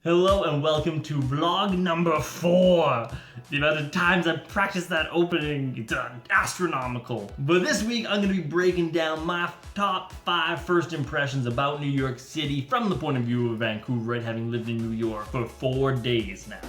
Hello and welcome to vlog number 4. The amount of times I practiced that opening, it's astronomical. But this week I'm going to be breaking down my top 5 first impressions about New York City from the point of view of Vancouver, having lived in New York for 4 days now.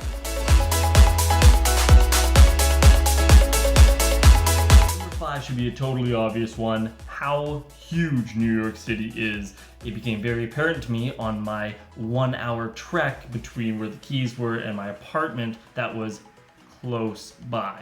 Number 5 should be a totally obvious one: how huge New York City is. It became very apparent to me on my 1-hour trek between where the Keys were and my apartment that was close by.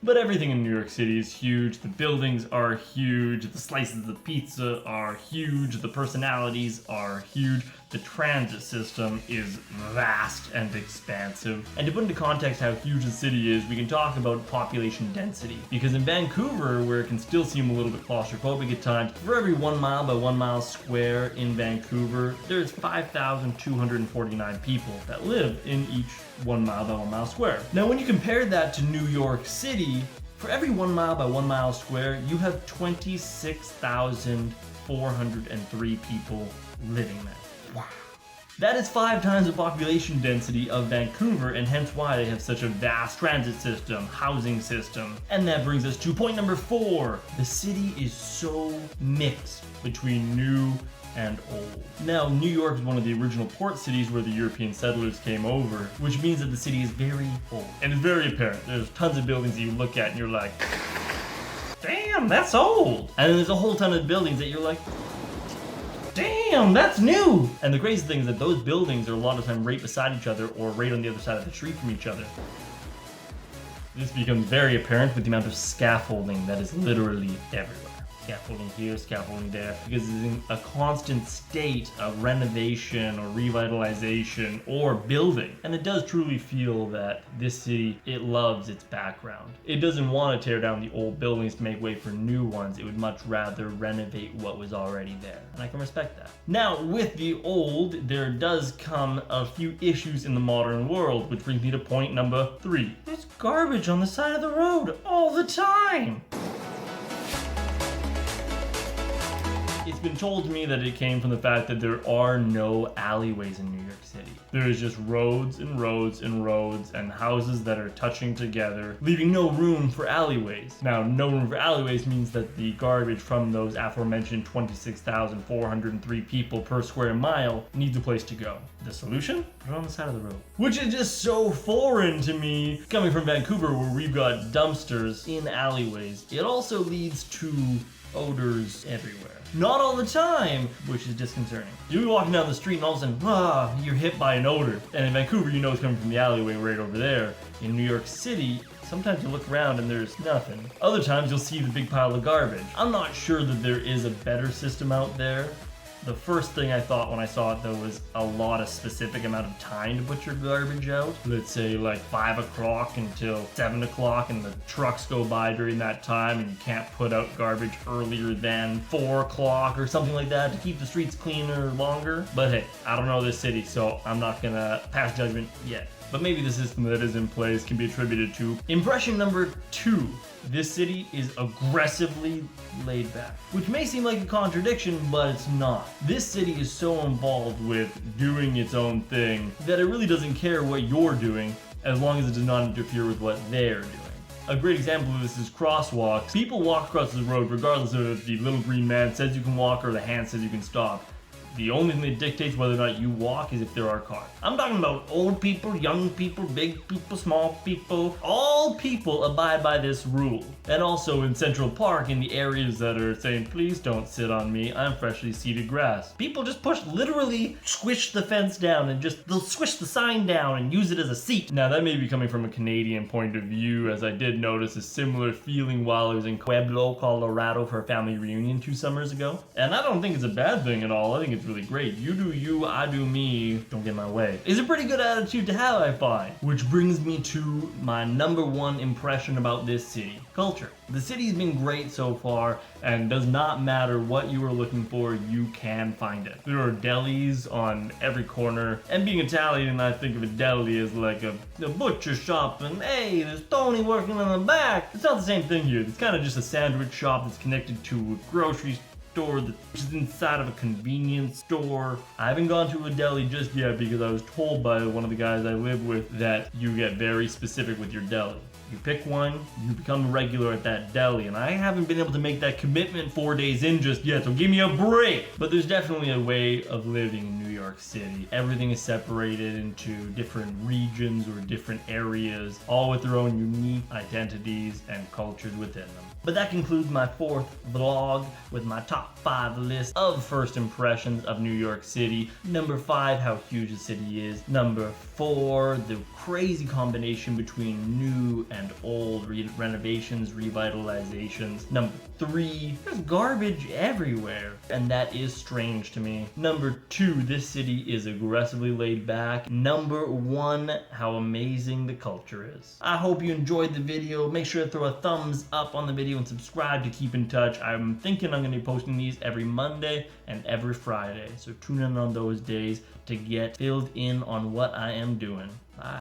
But everything in New York City is huge. The buildings are huge, the slices of pizza are huge, the personalities are huge, the transit system is vast and expansive. And to put into context how huge the city is, we can talk about population density. Because in Vancouver, where it can still seem a little bit claustrophobic at times, for every 1 mile by 1 mile square in Vancouver, there's 5,249 people that live in each 1 mile by 1 mile square. Now when you compare that to New York City, for every 1 mile by 1 mile square, you have 26,403 people living there. Wow. That is 5 times the population density of Vancouver, and hence why they have such a vast transit system, housing system. And that brings us to point number 4. The city is so mixed between new and old. Now, New York is one of the original port cities where the European settlers came over, which means that the city is very old. And it's very apparent. There's tons of buildings that you look at and you're like, damn, that's old. And then there's a whole ton of buildings that you're like, damn, that's new! And the crazy thing is that those buildings are a lot of time right beside each other or right on the other side of the street from each other. This becomes very apparent with the amount of scaffolding that is literally everywhere. Scaffolding here, scaffolding there, because it's in a constant state of renovation or revitalization or building. And it does truly feel that this city, it loves its background. It doesn't want to tear down the old buildings to make way for new ones. It would much rather renovate what was already there. And I can respect that. Now, with the old, there does come a few issues in the modern world, which brings me to point number 3. There's garbage on the side of the road all the time. It's been told to me that it came from the fact that there are no alleyways in New York City. There is just roads and roads and roads and houses that are touching together, leaving no room for alleyways. Now, no room for alleyways means that the garbage from those aforementioned 26,403 people per square mile needs a place to go. The solution? Put it on the side of the road. Which is just so foreign to me, coming from Vancouver where we've got dumpsters in alleyways. It also leads to odors everywhere. Not all the time, which is disconcerting. You'll be walking down the street and all of a sudden, you're hit by an odor. And in Vancouver, you know it's coming from the alleyway right over there. In New York City, sometimes you look around and there's nothing. Other times you'll see the big pile of garbage. I'm not sure that there is a better system out there. The first thing I thought when I saw it though was a lot of specific amount of time to put your garbage out. Let's say like 5 o'clock until 7 o'clock and the trucks go by during that time and you can't put out garbage earlier than 4 o'clock or something like that to keep the streets cleaner longer. But hey, I don't know this city, so I'm not gonna pass judgment yet. But maybe the system that is in place can be attributed to impression number 2. This city is aggressively laid back, which may seem like a contradiction, but it's not. This city is so involved with doing its own thing that it really doesn't care what you're doing as long as it does not interfere with what they're doing. A great example of this is crosswalks. People walk across the road regardless of if the little green man says you can walk or the hand says you can stop. The only thing that dictates whether or not you walk is if there are cars. I'm talking about old people, young people, big people, small people. All people abide by this rule. And also in Central Park, in the areas that are saying, please don't sit on me, I'm freshly seeded grass. People just literally squish the fence down and they'll squish the sign down and use it as a seat. Now that may be coming from a Canadian point of view, as I did notice a similar feeling while I was in Pueblo, Colorado for a family reunion 2 summers ago. And I don't think it's a bad thing at all. I think it's really great. You do you, I do me, don't get in my way. It's a pretty good attitude to have, I find. Which brings me to my number 1 impression about this city: culture. The city's been great so far, and does not matter what you are looking for, you can find it. There are delis on every corner, and being Italian, I think of a deli as like a butcher shop, and hey, there's Tony working in the back. It's not the same thing here. It's kind of just a sandwich shop that's connected to a grocery store that's inside of a convenience store. I haven't gone to a deli just yet because I was told by one of the guys I live with that you get very specific with your deli. You pick one, you become a regular at that deli, and I haven't been able to make that commitment 4 days in just yet, so give me a break! But there's definitely a way of living in New York City. Everything is separated into different regions or different areas, all with their own unique identities and cultures within them. But that concludes my 4th vlog with my top 5 list of first impressions of New York City. Number 5, how huge the city is. Number 4, the crazy combination between new and old renovations, revitalizations. Number 3, there's garbage everywhere, and that is strange to me. Number 2, this city is aggressively laid back. Number 1, how amazing the culture is. I hope you enjoyed the video. Make sure to throw a thumbs up on the video and subscribe to keep in touch. I'm thinking I'm going to be posting these every Monday and every Friday, so tune in on those days to get filled in on what I am doing. Bye.